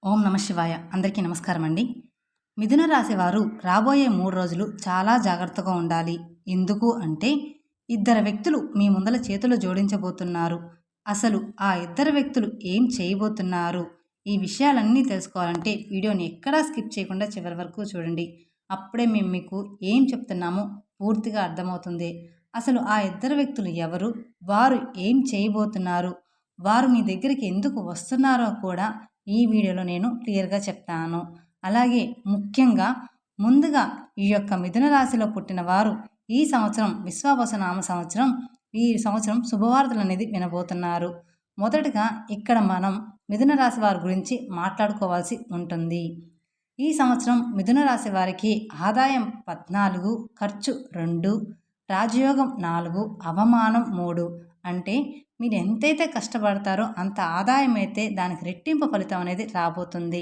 ఓం నమ శివాయ. అందరికీ నమస్కారం అండి. మిథున రాశి వారు రాబోయే 3 రోజులు చాలా జాగ్రత్తగా ఉండాలి. ఎందుకు అంటే ఇద్దరు వ్యక్తులు మీ ముందల చేతులు జోడించబోతున్నారు. అసలు ఆ ఇద్దరు వ్యక్తులు ఏం చేయబోతున్నారు? ఈ విషయాలన్నీ తెలుసుకోవాలంటే వీడియోని ఎక్కడా స్కిప్ చేయకుండా చివరి వరకు చూడండి. అప్పుడే మేము మీకు ఏం చెప్తున్నామో పూర్తిగా అర్థమవుతుంది. అసలు ఆ ఇద్దరు వ్యక్తులు ఎవరు? వారు ఏం చేయబోతున్నారు? వారు మీ దగ్గరికి ఎందుకు వస్తున్నారో కూడా ఈ వీడియోలో నేను క్లియర్గా చెప్తాను. అలాగే ముఖ్యంగా ముందుగా ఈ యొక్క మిథున రాశిలో పుట్టిన వారు ఈ సంవత్సరం విశ్వావసు నామ సంవత్సరం, ఈ సంవత్సరం శుభవార్తలు అనేది వినబోతున్నారు. మొదటగా ఇక్కడ మనం మిథున రాశి వారి గురించి మాట్లాడుకోవాల్సి ఉంటుంది. ఈ సంవత్సరం మిథున రాశి వారికి ఆదాయం 14, ఖర్చు 2, రాజయోగం 4, అవమానం 3. అంటే మీరు ఎంతైతే కష్టపడతారో అంత ఆదాయం అయితే దానికి రెట్టింపు ఫలితం అనేది రాబోతుంది.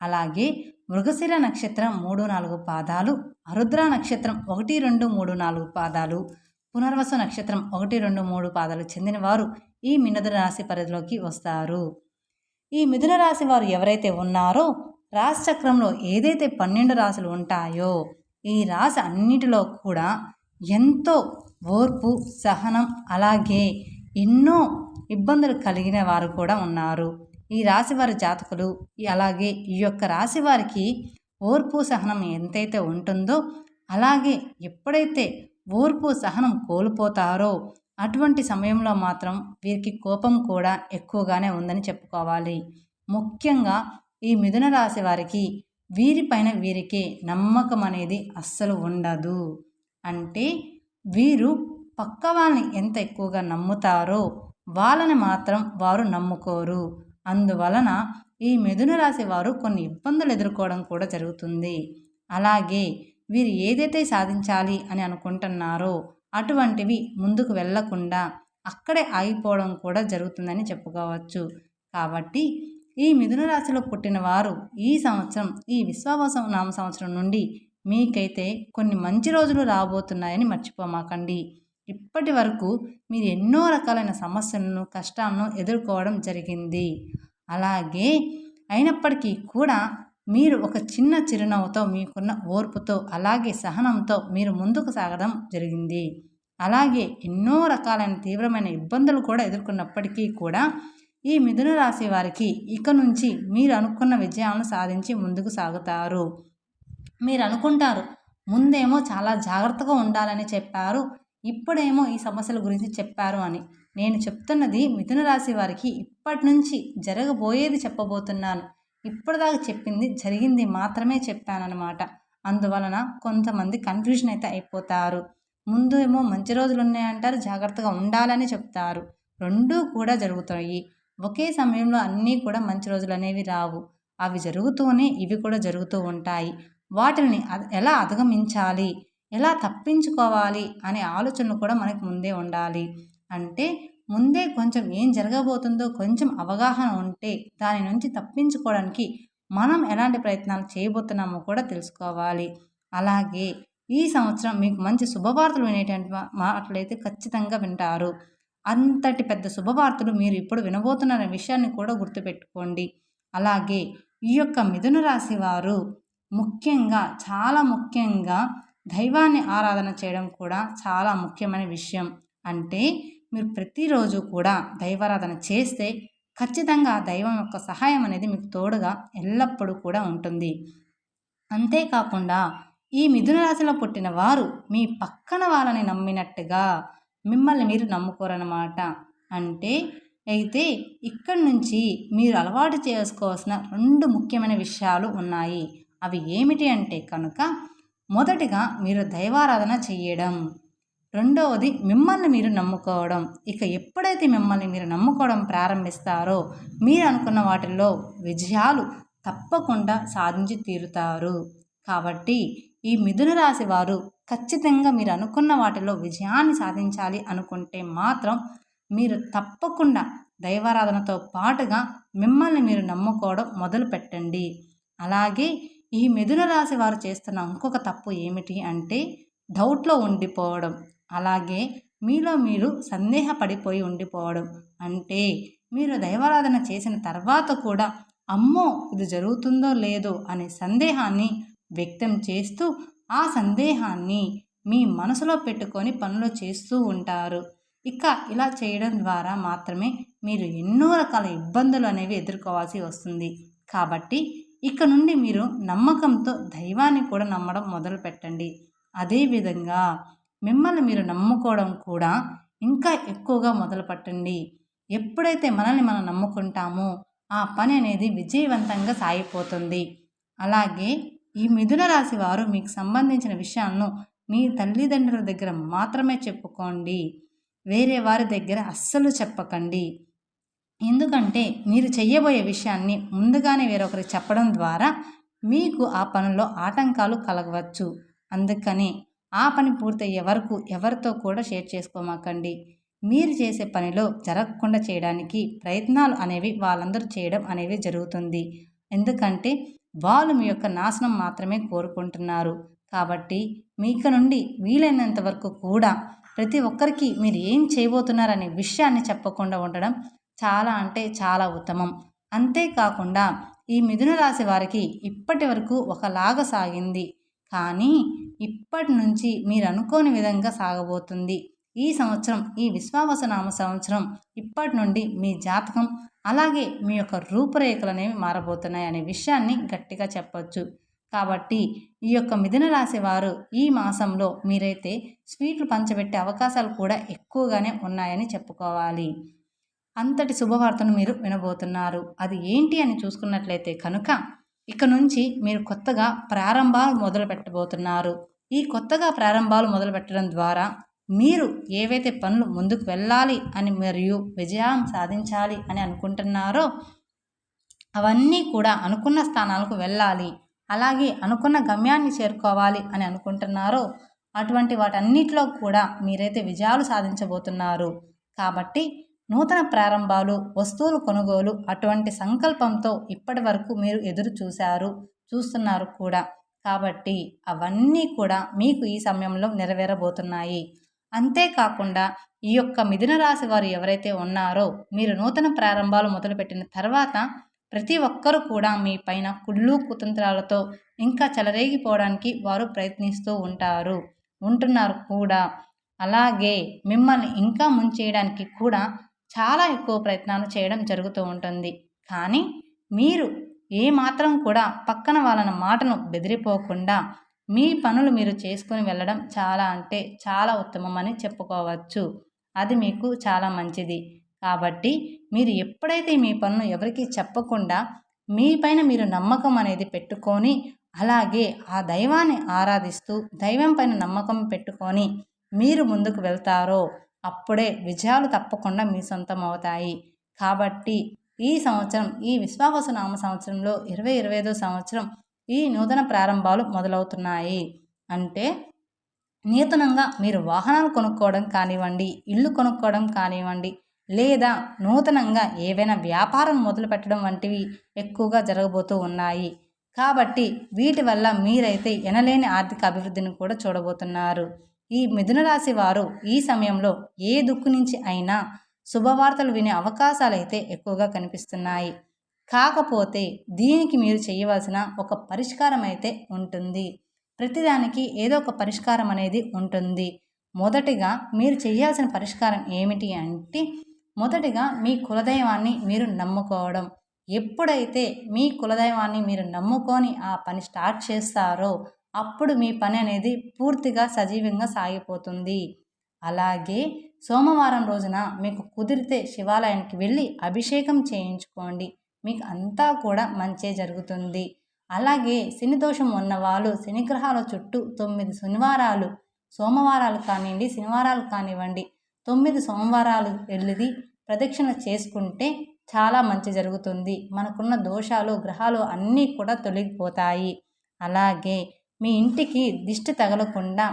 అలాగే మృగశిర నక్షత్రం 3, 4 పాదాలు, ఆరుద్ర నక్షత్రం 1, 2, 3, 4 పాదాలు, పునర్వసు నక్షత్రం 1, 2, 3 పాదాలు చెందిన వారు ఈ మిథున రాశి పరిధిలోకి వస్తారు. ఈ మిథున రాశి వారు ఎవరైతే ఉన్నారో రాశి చక్రంలో ఏదైతే 12 రాశులు ఉంటాయో ఈ రాశి అన్నిటిలో కూడా ఎంతో ఓర్పు, సహనం, అలాగే ఎన్నో ఇబ్బందులు కలిగిన వారు కూడా ఉన్నారు. ఈ రాశివారి జాతకులు అలాగే ఈ యొక్క రాశి వారికి ఓర్పు సహనం ఎంతైతే ఉంటుందో అలాగే ఎప్పుడైతే ఓర్పు సహనం కోల్పోతారో అటువంటి సమయంలో మాత్రం వీరికి కోపం కూడా ఎక్కువగానే ఉందని చెప్పుకోవాలి. ముఖ్యంగా ఈ మిథున రాశి వారికి వీరిపైన వీరికి నమ్మకం అనేది అస్సలు ఉండదు. అంటే వీరు పక్క వాళ్ళని ఎంత ఎక్కువగా నమ్ముతారో వాళ్ళని మాత్రం వారు నమ్ముకోరు. అందువలన ఈ మిథున రాశి వారు కొన్ని ఇబ్బందులు ఎదుర్కోవడం కూడా జరుగుతుంది. అలాగే వీరు ఏదైతే సాధించాలి అని అనుకుంటున్నారో అటువంటివి ముందుకు వెళ్లకుండా అక్కడే ఆగిపోవడం కూడా జరుగుతుందని చెప్పుకోవచ్చు. కాబట్టి ఈ మిథున రాశిలో పుట్టిన వారు ఈ సంవత్సరం ఈ విశ్వావసు నామ సంవత్సరం నుండి మీకైతే కొన్ని మంచి రోజులు రాబోతున్నాయని మర్చిపోమాకండి. ఇప్పటి వరకు మీరు ఎన్నో రకాలైన సమస్యలను, కష్టాలను ఎదుర్కోవడం జరిగింది. అలాగే అయినప్పటికీ కూడా మీరు ఒక చిన్న చిరునవ్వుతో, మీకున్న ఓర్పుతో, అలాగే సహనంతో మీరు ముందుకు సాగడం జరిగింది. అలాగే ఎన్నో రకాలైన తీవ్రమైన ఇబ్బందులు కూడా ఎదుర్కొన్నప్పటికీ కూడా ఈ మిథున రాశి వారికి ఇక నుంచి మీరు అనుకున్న విజయాలను సాధించి ముందుకు సాగుతారు. మీరు అనుకుంటారు ముందేమో చాలా జాగ్రత్తగా ఉండాలని చెప్పారు, ఇప్పుడేమో ఈ సమస్యల గురించి చెప్పారు అని. నేను చెప్తున్నది మిథున రాశి వారికి ఇప్పటి నుంచి జరగబోయేది చెప్పబోతున్నాను. ఇప్పటిదాకా చెప్పింది జరిగింది మాత్రమే చెప్పానన్నమాట. అందువలన కొంతమంది కన్ఫ్యూజన్ అయితే అయిపోతారు. ముందు ఏమో మంచి రోజులు ఉన్నాయంటారు, జాగ్రత్తగా ఉండాలని చెప్తారు. రెండూ కూడా జరుగుతాయి. ఒకే సమయంలో అన్నీ కూడా మంచి రోజులు అనేవి రావు. అవి జరుగుతూనే ఇవి కూడా జరుగుతూ ఉంటాయి. వాటిని ఎలా అధిగమించాలి, ఎలా తప్పించుకోవాలి అనే ఆలోచనలు కూడా మనకు ముందే ఉండాలి. అంటే ముందే కొంచెం ఏం జరగబోతుందో కొంచెం అవగాహన ఉంటే దాని నుంచి తప్పించుకోవడానికి మనం ఎలాంటి ప్రయత్నాలు చేయబోతున్నామో కూడా తెలుసుకోవాలి. అలాగే ఈ సంవత్సరం మీకు మంచి శుభవార్తలు వినేటువంటి మాటలైతే ఖచ్చితంగా వింటారు. అంతటి పెద్ద శుభవార్తలు మీరు ఇప్పుడు వినబోతున్న విషయాన్ని కూడా గుర్తుపెట్టుకోండి. అలాగే ఈ యొక్క మిథున రాశి వారు ముఖ్యంగా చాలా ముఖ్యంగా దైవాన్ని ఆరాధన చేయడం కూడా చాలా ముఖ్యమైన విషయం. అంటే మీరు ప్రతిరోజు కూడా దైవారాధన చేస్తే ఖచ్చితంగా దైవం యొక్క సహాయం అనేది మీకు తోడుగా ఎల్లప్పుడూ కూడా ఉంటుంది. అంతేకాకుండా ఈ మిథున రాశిలో పుట్టిన వారు మీ పక్కన వాళ్ళని నమ్మినట్టుగా మిమ్మల్ని మీరు నమ్ముకోరన్నమాట. అంటే అయితే ఇక్కడి నుంచి మీరు అలవాటు చేసుకోవాల్సిన 2 ముఖ్యమైన విషయాలు ఉన్నాయి. అవి ఏమిటి అంటే కనుక మొదటిగా మీరు దైవారాధన చెయ్యడం, రెండవది మిమ్మల్ని మీరు నమ్ముకోవడం. ఇక ఎప్పుడైతే మిమ్మల్ని మీరు నమ్ముకోవడం ప్రారంభిస్తారో మీరు అనుకున్న వాటిల్లో విజయాలు తప్పకుండా సాధించి తీరుతారు. కాబట్టి ఈ మిథున రాశి వారు ఖచ్చితంగా మీరు అనుకున్న వాటిలో విజయాన్ని సాధించాలి అనుకుంటే మాత్రం మీరు తప్పకుండా దైవారాధనతో పాటుగా మిమ్మల్ని మీరు నమ్ముకోవడం మొదలు పెట్టండి. అలాగే ఈ మిథున రాశి వారు చేస్తున్న ఇంకొక తప్పు ఏమిటి అంటే డౌట్లో ఉండిపోవడం, అలాగే మీలో మీరు సందేహపడిపోయి ఉండిపోవడం. అంటే మీరు దైవారాధన చేసిన తర్వాత కూడా అమ్మో ఇది జరుగుతుందో లేదో అనే సందేహాన్ని వ్యక్తం చేస్తూ ఆ సందేహాన్ని మీ మనసులో పెట్టుకొని పనులు చేస్తూ ఉంటారు. ఇక ఇలా చేయడం ద్వారా మాత్రమే మీరు ఎన్నో రకాల ఇబ్బందులు అనేవి ఎదుర్కోవాల్సి వస్తుంది. కాబట్టి ఇక నుండి మీరు నమ్మకంతో దైవాన్ని కూడా నమ్మడం మొదలు పెట్టండి. అదేవిధంగా మిమ్మల్ని మీరు నమ్ముకోవడం కూడా ఇంకా ఎక్కువగా మొదలుపెట్టండి. ఎప్పుడైతే మనల్ని మనం నమ్ముకుంటామో ఆ పని అనేది విజయవంతంగా సాగిపోతుంది. అలాగే ఈ మిథున రాశి వారు మీకు సంబంధించిన విషయాలను మీ తల్లిదండ్రుల దగ్గర మాత్రమే చెప్పుకోండి. వేరే వారి దగ్గర అస్సలు చెప్పకండి. ఎందుకంటే మీరు చెయ్యబోయే విషయాన్ని ముందుగానే వేరొకరికి చెప్పడం ద్వారా మీకు ఆ పనుల్లో ఆటంకాలు కలగవచ్చు. అందుకని ఆ పని పూర్తయ్యే వరకు ఎవరితో కూడా షేర్ చేసుకోమాకండి. మీరు చేసే పనిలో జరగకుండా చేయడానికి ప్రయత్నాలు అనేవి వాళ్ళందరూ చేయడం అనేవి జరుగుతుంది. ఎందుకంటే వాళ్ళు మీ యొక్క నాశనం మాత్రమే కోరుకుంటున్నారు. కాబట్టి మీక నుండి వీలైనంత వరకు కూడా ప్రతి ఒక్కరికి మీరు ఏం చేయబోతున్నారనే విషయాన్ని చెప్పకుండా ఉండడం చాలా అంటే చాలా ఉత్తమం. అంతేకాకుండా ఈ మిథున రాశి వారికి ఇప్పటి వరకు ఒకలాగా సాగింది, కానీ ఇప్పటి నుంచి మీరు అనుకోని విధంగా సాగబోతుంది. ఈ సంవత్సరం ఈ విశ్వావసనామ సంవత్సరం ఇప్పటి నుండి మీ జాతకం అలాగే మీ యొక్క రూపురేఖలు అనేవి మారబోతున్నాయి అనే విషయాన్ని గట్టిగా చెప్పొచ్చు. కాబట్టి ఈ యొక్క మిథున రాశి వారు ఈ మాసంలో మీరైతే స్వీట్లు పంచబెట్టే అవకాశాలు కూడా ఎక్కువగానే ఉన్నాయని చెప్పుకోవాలి. అంతటి శుభవార్తను మీరు వినబోతున్నారు. అది ఏంటి అని చూసుకున్నట్లయితే కనుక ఇక నుంచి మీరు కొత్తగా ప్రారంభాలు మొదలు పెట్టబోతున్నారు. ఈ కొత్తగా ప్రారంభాలు మొదలు పెట్టడం ద్వారా మీరు ఏవైతే పనులు ముందుకు వెళ్ళాలి అని మరియు విజయం సాధించాలి అని అనుకుంటున్నారో అవన్నీ కూడా అనుకున్న స్థానాలకు వెళ్ళాలి, అలాగే అనుకున్న గమ్యాన్ని చేరుకోవాలి అని అనుకుంటున్నారో అటువంటి వాటన్నిటిలో కూడా మీరైతే విజయాలు సాధించబోతున్నారు. కాబట్టి నూతన ప్రారంభాలు, వస్తువులు కొనుగోలు అటువంటి సంకల్పంతో ఇప్పటి వరకు మీరు ఎదురు చూస్తున్నారు కూడా. కాబట్టి అవన్నీ కూడా మీకు ఈ సమయంలో నెరవేరబోతున్నాయి. అంతేకాకుండా ఈ యొక్క మిథున రాశి వారు ఎవరైతే ఉన్నారో మీరు నూతన ప్రారంభాలు మొదలుపెట్టిన తర్వాత ప్రతి ఒక్కరూ కూడా మీ పైన కుళ్ళు కుతంత్రాలతో ఇంకా చెలరేగిపోవడానికి వారు ప్రయత్నిస్తూ ఉంటున్నారు కూడా. అలాగే మిమ్మల్ని ఇంకా ముంచేయడానికి కూడా చాలా ఎక్కువ ప్రయత్నాలు చేయడం జరుగుతూ ఉంటుంది. కానీ మీరు ఏమాత్రం కూడా పక్కన వాళ్ళ మాటను బెదిరిపోకుండా మీ పనులు మీరు చేసుకొని వెళ్ళడం చాలా అంటే చాలా ఉత్తమం అని చెప్పుకోవచ్చు. అది మీకు చాలా మంచిది. కాబట్టి మీరు ఎప్పుడైతే మీ పనులు ఎవరికీ చెప్పకుండా మీ పైన మీరు నమ్మకం అనేది పెట్టుకొని అలాగే ఆ దైవాన్ని ఆరాధిస్తూ దైవం పైన నమ్మకం పెట్టుకొని మీరు ముందుకు వెళ్తారో అప్పుడే విజయాలు తప్పకుండా మీ సొంతం అవుతాయి. కాబట్టి ఈ సంవత్సరం ఈ విశ్వావసునామ సంవత్సరంలో 2025 సంవత్సరం ఈ నూతన ప్రారంభాలు మొదలవుతున్నాయి. అంటే నూతనంగా మీరు వాహనాలు కొనుక్కోవడం కానివ్వండి, ఇల్లు కొనుక్కోవడం కానివ్వండి, లేదా నూతనంగా ఏవైనా వ్యాపారం మొదలు పెట్టడం వంటివి ఎక్కువగా జరగబోతూ ఉన్నాయి. కాబట్టి వీటి వల్ల మీరైతే ఎనలేని ఆర్థిక అభివృద్ధిని కూడా చూడబోతున్నారు. ఈ మిథున రాశి వారు ఈ సమయంలో ఏ దిక్కు నుంచి అయినా శుభవార్తలు వినే అవకాశాలు అయితే ఎక్కువగా కనిపిస్తున్నాయి. కాకపోతే దీనికి మీరు చేయవలసిన ఒక పరిష్కారం అయితే ఉంటుంది. ప్రతిదానికి ఏదో ఒక పరిష్కారం అనేది ఉంటుంది. మొదటిగా మీరు చేయాల్సిన పరిష్కారం ఏమిటి అంటే మొదటిగా మీ కులదైవాన్ని మీరు నమ్ముకోవడం. ఎప్పుడైతే మీ కులదైవాన్ని మీరు నమ్ముకొని ఆ పని స్టార్ట్ చేస్తారో అప్పుడు మీ పని అనేది పూర్తిగా సజీవంగా సాగిపోతుంది. అలాగే సోమవారం రోజున మీకు కుదిరితే శివాలయానికి వెళ్ళి అభిషేకం చేయించుకోండి. మీకు అంతా కూడా మంచే జరుగుతుంది. అలాగే శని దోషం ఉన్నవాళ్ళు శనిగ్రహాల చుట్టూ 9 శనివారాలు, సోమవారాలు కానివ్వండి, శనివారాలు కానివ్వండి, 9 సోమవారాలు వెళ్ళి ప్రదక్షిణ చేసుకుంటే చాలా మంచి జరుగుతుంది. మనకున్న దోషాలు గ్రహాలు అన్నీ కూడా తొలగిపోతాయి. అలాగే మీ ఇంటికి దిష్టి తగలకుండా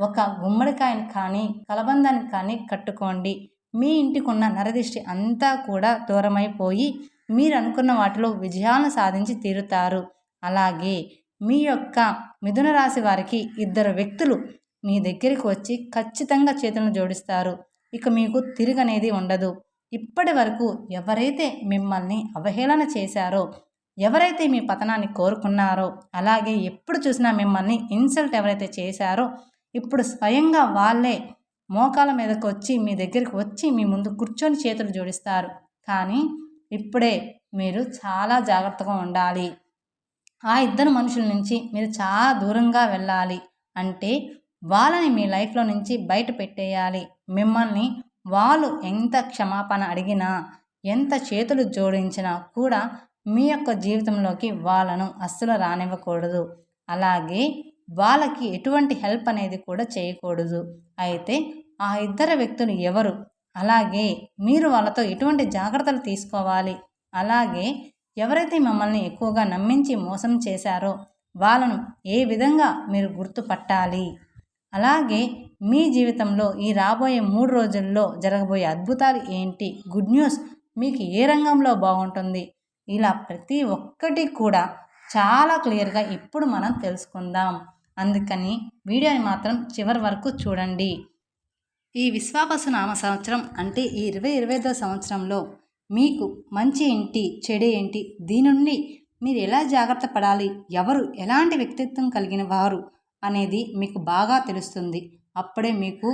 ఒక గుమ్మడికాయని కానీ కలబందాన్ని కానీ కట్టుకోండి. మీ ఇంటికి ఉన్న నరదిష్టి అంతా కూడా దూరమైపోయి మీరు అనుకున్న వాటిలో విజయాలను సాధించి తీరుతారు. అలాగే మీ యొక్క మిథున రాశి వారికి 2 వ్యక్తులు మీ దగ్గరికి వచ్చి ఖచ్చితంగా చేతులను జోడిస్తారు. ఇక మీకు తిరగనేది ఉండదు. ఇప్పటి వరకు ఎవరైతే మిమ్మల్ని అవహేళన చేశారో ఎవరైతే మీ పతనాన్ని కోరుకున్నారో, అలాగే ఎప్పుడు చూసినా మిమ్మల్ని ఇన్సల్ట్ ఎవరైతే చేశారో, ఇప్పుడు స్వయంగా వాళ్ళే మోకాల మీదకి వచ్చి మీ దగ్గరికి వచ్చి మీ ముందు కూర్చొని చేతులు జోడిస్తారు. కానీ ఇప్పుడే మీరు చాలా జాగ్రత్తగా ఉండాలి. ఆ ఇద్దరు మనుషుల నుంచి మీరు చాలా దూరంగా వెళ్ళాలి. అంటే వాళ్ళని మీ లైఫ్లో నుంచి బయట పెట్టేయాలి. మిమ్మల్ని వాళ్ళు ఎంత క్షమాపణ అడిగినా, ఎంత చేతులు జోడించినా కూడా మీ యొక్క జీవితంలోకి వాళ్ళను అస్సలు రానివ్వకూడదు. అలాగే వాళ్ళకి ఎటువంటి హెల్ప్ అనేది కూడా చేయకూడదు. అయితే ఆ ఇద్దరు వ్యక్తులు ఎవరు? అలాగే మీరు వాళ్ళతో ఎటువంటి జాగ్రత్తలు తీసుకోవాలి? అలాగే ఎవరైతే మిమ్మల్ని ఎక్కువగా నమ్మించి మోసం చేశారో వాళ్ళను ఏ విధంగా మీరు గుర్తుపట్టాలి? అలాగే మీ జీవితంలో ఈ రాబోయే 3 రోజుల్లో జరగబోయే అద్భుతాలు ఏంటి? గుడ్ న్యూస్ మీకు ఏ రంగంలో బాగుంటుంది? ఇలా ప్రతి ఒక్కటి కూడా చాలా క్లియర్గా ఇప్పుడు మనం తెలుసుకుందాం. అందుకని వీడియోని మాత్రం చివరి వరకు చూడండి. ఈ విశ్వావసు నామ సంవత్సరం అంటే ఈ 2025వ సంవత్సరంలో మీకు మంచి ఏంటి, చెడు ఏంటి, దీని నుండి మీరు ఎలా జాగ్రత్త పడాలి, ఎవరు ఎలాంటి వ్యక్తిత్వం కలిగిన వారు అనేది మీకు బాగా తెలుస్తుంది. అప్పుడే మీకు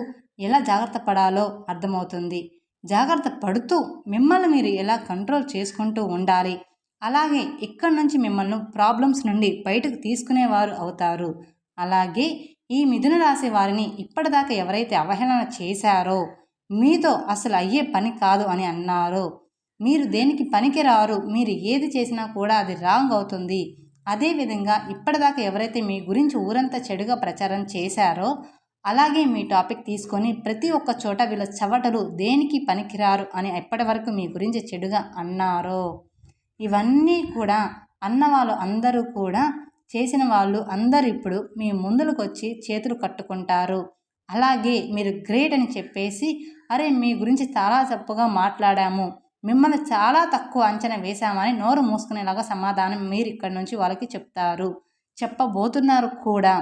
ఎలా జాగ్రత్త పడాలో అర్థమవుతుంది. జాగ్రత్త పడుతూ మిమ్మల్ని మీరు ఎలా కంట్రోల్ చేసుకుంటూ ఉండాలి. అలాగే ఇక్కడి నుంచి మిమ్మల్ని ప్రాబ్లమ్స్ నుండి బయటకు తీసుకునేవారు అవుతారు. అలాగే ఈ మిథున రాశి వారిని ఇప్పటిదాకా ఎవరైతే అవహేళన చేశారో, మీతో అసలు అయ్యే పని కాదు అని అన్నారో, మీరు దేనికి పనికిరారు, మీరు ఏది చేసినా కూడా అది రాంగ్ అవుతుంది, అదేవిధంగా ఇప్పటిదాకా ఎవరైతే మీ గురించి ఊరంతా చెడుగా ప్రచారం చేశారో, అలాగే మీ టాపిక్ తీసుకొని ప్రతి ఒక్క చోట వీళ్ళ చవటలు దేనికి పనికిరారు అని ఎప్పటి వరకు మీ గురించి చెడుగా అన్నారో, ఇవన్నీ కూడా అన్నవాళ్ళు అందరూ కూడా చేసిన వాళ్ళు అందరూ ఇప్పుడు మీ ముందులకు వచ్చి చేతులు కట్టుకుంటారు. అలాగే మీరు గ్రేట్ అని చెప్పేసి, అరే మీ గురించి చాలా తప్పుగా మాట్లాడాము, మిమ్మల్ని చాలా తక్కువ అంచనా వేశామని నోరు మూసుకునేలాగా సమాధానం మీరు ఇక్కడి నుంచి వాళ్ళకి చెప్తారు, చెప్పబోతున్నారు కూడా.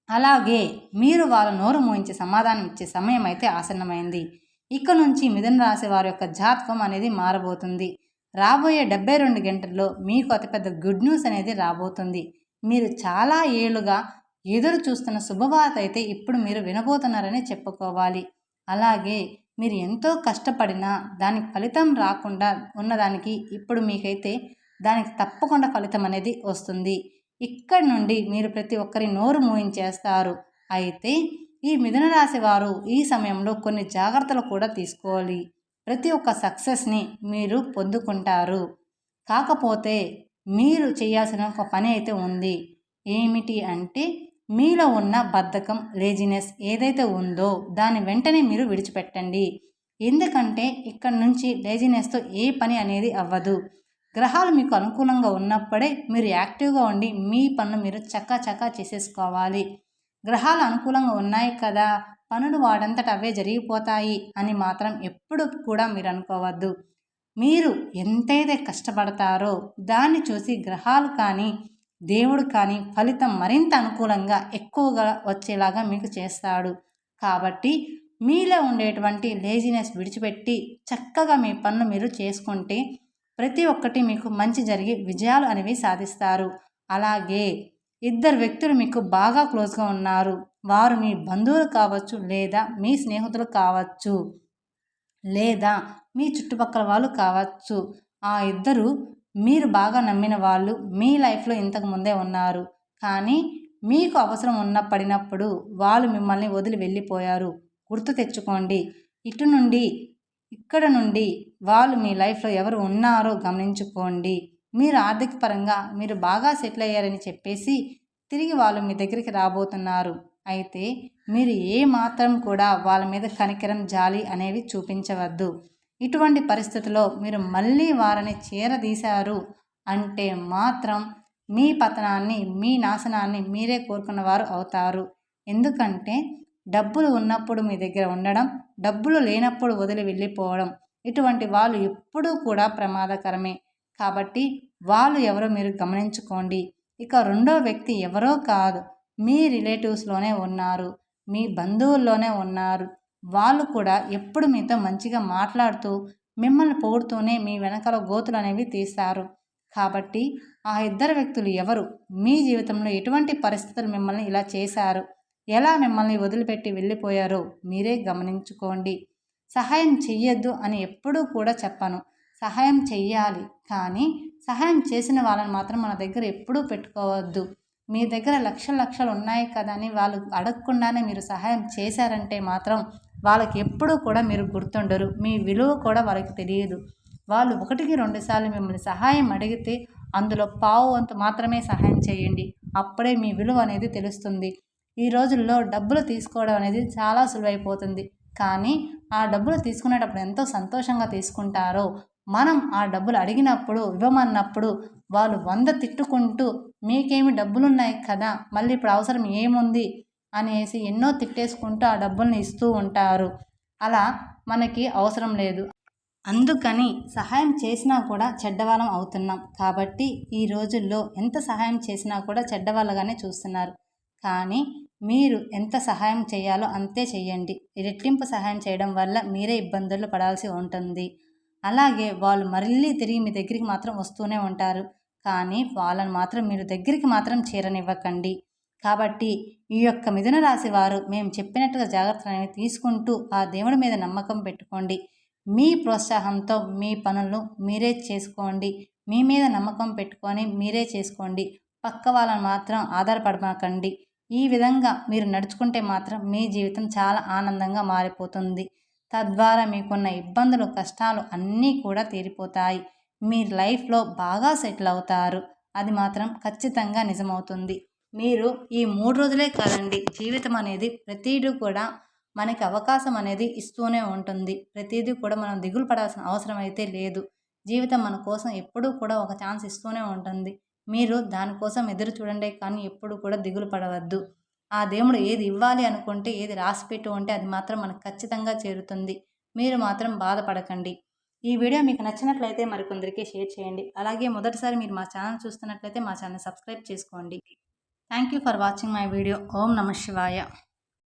అలాగే మీరు వాళ్ళ నోరు మూయించి సమాధానం ఇచ్చే సమయం అయితే ఆసన్నమైంది. ఇక్కడ నుంచి మిథున రాశి వారి యొక్క జాతకం అనేది మారబోతుంది. రాబోయే 72 గంటల్లో మీకు అతిపెద్ద గుడ్ న్యూస్ అనేది రాబోతుంది. మీరు చాలా ఏళ్ళుగా ఎదురు చూస్తున్న శుభవార్త అయితే ఇప్పుడు మీరు వినబోతున్నారని చెప్పుకోవాలి. అలాగే మీరు ఎంతో కష్టపడినా దానికి ఫలితం రాకుండా ఉన్నదానికి ఇప్పుడు మీకైతే దానికి తప్పకుండా ఫలితం అనేది వస్తుంది. ఇక్కడి నుండి మీరు ప్రతి ఒక్కరి నోరు మూయించేస్తారు. అయితే ఈ మిథున రాశి వారు ఈ సమయంలో కొన్ని జాగ్రత్తలు కూడా తీసుకోవాలి. ప్రతి ఒక్క సక్సెస్ని మీరు పొందుకుంటారు. కాకపోతే మీరు చేయాల్సిన ఒక పని అయితే ఉంది. ఏమిటి అంటే మీలో ఉన్న బద్ధకం, లేజినెస్ ఏదైతే ఉందో దాన్ని వెంటనే మీరు విడిచిపెట్టండి. ఎందుకంటే ఇక్కడ నుంచి లేజినెస్తో ఏ పని అనేది అవ్వదు. గ్రహాలు మీకు అనుకూలంగా ఉన్నప్పుడే మీరు యాక్టివ్గా ఉండి మీ పనులు మీరు చక్కా చేసేసుకోవాలి. గ్రహాలు అనుకూలంగా ఉన్నాయి కదా, పనులు వాడంతట అవే జరిగిపోతాయి అని మాత్రం ఎప్పుడు కూడా మీరు అనుకోవద్దు. మీరు ఎంతైతే కష్టపడతారో దాన్ని చూసి గ్రహాలు కానీ దేవుడు కానీ ఫలితం మరింత అనుకూలంగా ఎక్కువగా వచ్చేలాగా మీకు చేస్తాడు. కాబట్టి మీలో ఉండేటువంటి లేజినెస్ విడిచిపెట్టి చక్కగా మీ పనులు మీరు చేసుకుంటే ప్రతి ఒక్కటి మీకు మంచి జరిగి విజయాలు అనేవి సాధిస్తారు. అలాగే ఇద్దరు వ్యక్తులు మీకు బాగా క్లోజ్గా ఉన్నారు. వారు మీ బంధువులు కావచ్చు, లేదా మీ స్నేహితులు కావచ్చు, లేదా మీ చుట్టుపక్కల వాళ్ళు కావచ్చు. ఆ ఇద్దరు మీరు బాగా నమ్మిన వాళ్ళు మీ లైఫ్లో ఇంతకు ముందే ఉన్నారు. కానీ మీకు అవసరం పడినప్పుడు వాళ్ళు మిమ్మల్ని వదిలి వెళ్ళిపోయారు. గుర్తు తెచ్చుకోండి. ఇటు నుండి ఇక్కడ నుండి వాళ్ళు మీ లైఫ్లో ఎవరు ఉన్నారో గమనించుకోండి. మీరు ఆర్థిక పరంగా మీరు బాగా సెటిల్ అయ్యారని చెప్పేసి తిరిగి వాళ్ళు మీ దగ్గరికి రాబోతున్నారు. అయితే మీరు ఏ మాత్రం కూడా వాళ్ళ మీద కనికరం, జాలి అనేవి చూపించవద్దు. ఇటువంటి పరిస్థితుల్లో మీరు మళ్ళీ వారిని చేరదీశారు అంటే మాత్రం మీ పతనాన్ని, మీ నాశనాన్ని మీరే కోరుకున్నవారు అవుతారు. ఎందుకంటే డబ్బులు ఉన్నప్పుడు మీ దగ్గర ఉండడం, డబ్బులు లేనప్పుడు వదిలి వెళ్ళిపోవడం, ఇటువంటి వాళ్ళు ఎప్పుడూ కూడా ప్రమాదకరమే. కాబట్టి వాళ్ళు ఎవరో మీరు గమనించుకోండి. ఇక రెండో వ్యక్తి ఎవరో కాదు, మీ రిలేటివ్స్లోనే ఉన్నారు, మీ బంధువుల్లోనే ఉన్నారు. వాళ్ళు కూడా ఎప్పుడు మీతో మంచిగా మాట్లాడుతూ మిమ్మల్ని పొగుడుతూనే మీ వెనకాల గోతులు అనేవి తీస్తారు. కాబట్టి ఆ ఇద్దరు వ్యక్తులు ఎవరు, మీ జీవితంలో ఎటువంటి పరిస్థితులు మిమ్మల్ని ఇలా చేశారు, ఎలా మిమ్మల్ని వదిలిపెట్టి వెళ్ళిపోయారో మీరే గమనించుకోండి. సహాయం చెయ్యొద్దు అని ఎప్పుడూ కూడా చెప్పను. సహాయం చెయ్యాలి, కానీ సహాయం చేసిన వాళ్ళని మాత్రం మన దగ్గర ఎప్పుడూ పెట్టుకోవద్దు. మీ దగ్గర లక్షలు లక్షలు ఉన్నాయి కదా అని వాళ్ళు అడగకుండానే మీరు సహాయం చేశారంటే మాత్రం వాళ్ళకి ఎప్పుడూ కూడా మీరు గుర్తుండరు. మీ విలువ కూడా వాళ్ళకి తెలియదు. వాళ్ళు 1-2 సార్లు మిమ్మల్ని సహాయం అడిగితే అందులో పావు వంతు మాత్రమే సహాయం చేయండి. అప్పుడే మీ విలువ అనేది తెలుస్తుంది. ఈ రోజుల్లో డబ్బులు తీసుకోవడం అనేది చాలా సులువైపోతుంది. కానీ ఆ డబ్బులు తీసుకునేటప్పుడు ఎంతో సంతోషంగా తీసుకుంటారో, మనం ఆ డబ్బులు అడిగినప్పుడు, ఇవ్వమన్నప్పుడు వాళ్ళు 100 తిట్టుకుంటూ మీకేమి డబ్బులున్నాయి కదా, మళ్ళీ ఇప్పుడు అవసరం ఏముంది అనేసి ఎన్నో తిట్టేసుకుంటూ ఆ డబ్బుల్ని ఇస్తూ ఉంటారు. అలా మనకి అవసరం లేదు. అందుకని సహాయం చేసినా కూడా చెడ్డవాళ్ళం అవుతున్నాం. కాబట్టి ఈ రోజుల్లో ఎంత సహాయం చేసినా కూడా చెడ్డవాళ్ళగానే చూస్తున్నారు. కానీ మీరు ఎంత సహాయం చేయాలో అంతే చెయ్యండి. రెట్టింపు సహాయం చేయడం వల్ల మీరే ఇబ్బందులు పడాల్సి ఉంటుంది. అలాగే వాళ్ళు మళ్ళీ తిరిగి మీ దగ్గరికి మాత్రం వస్తూనే ఉంటారు. కానీ వాళ్ళని మాత్రం మీరు దగ్గరికి మాత్రం చేరనివ్వకండి. కాబట్టి ఈ యొక్క మిథున రాశి వారు మేము చెప్పినట్టుగా జాగ్రత్తలు అనేవి తీసుకుంటూ ఆ దేవుడి మీద నమ్మకం పెట్టుకోండి. మీ ప్రోత్సాహంతో మీ పనులను మీరే చేసుకోండి. మీ మీద నమ్మకం పెట్టుకొని మీరే చేసుకోండి. పక్క వాళ్ళని మాత్రం ఆధారపడమాకండి. ఈ విధంగా మీరు నడుచుకుంటే మాత్రం మీ జీవితం చాలా ఆనందంగా మారిపోతుంది. తద్వారా మీకున్న ఇబ్బందులు, కష్టాలు అన్నీ కూడా తీరిపోతాయి. మీ లైఫ్లో బాగా సెటిల్ అవుతారు. అది మాత్రం ఖచ్చితంగా నిజమవుతుంది. మీరు ఈ 3 రోజులే కాదండి, జీవితం అనేది ప్రతిదీ కూడా మనకి అవకాశం అనేది ఇస్తూనే ఉంటుంది. ప్రతిదీ కూడా మనం దిగులు పడాల్సిన అవసరం అయితే లేదు. జీవితం మన కోసం ఎప్పుడూ కూడా ఒక ఛాన్స్ ఇస్తూనే ఉంటుంది. మీరు దానికోసం ఎదురు చూడండి, కానీ ఎప్పుడు కూడా దిగులు పడవద్దు. ఆ దేవుడు ఏది ఇవ్వాలి అనుకుంటే, ఏది రాసిపెట్టు ఉంటే అది మాత్రం మనకు ఖచ్చితంగా చేరుతుంది. మీరు మాత్రం బాధపడకండి. ఈ వీడియో మీకు నచ్చినట్లయితే మరికొందరికి షేర్ చేయండి. అలాగే మొదటిసారి మీరు మా ఛానల్ చూస్తున్నట్లయితే మా ఛానల్ సబ్స్క్రైబ్ చేసుకోండి. Thank you for watching my video. ఓం నమః శివాయ.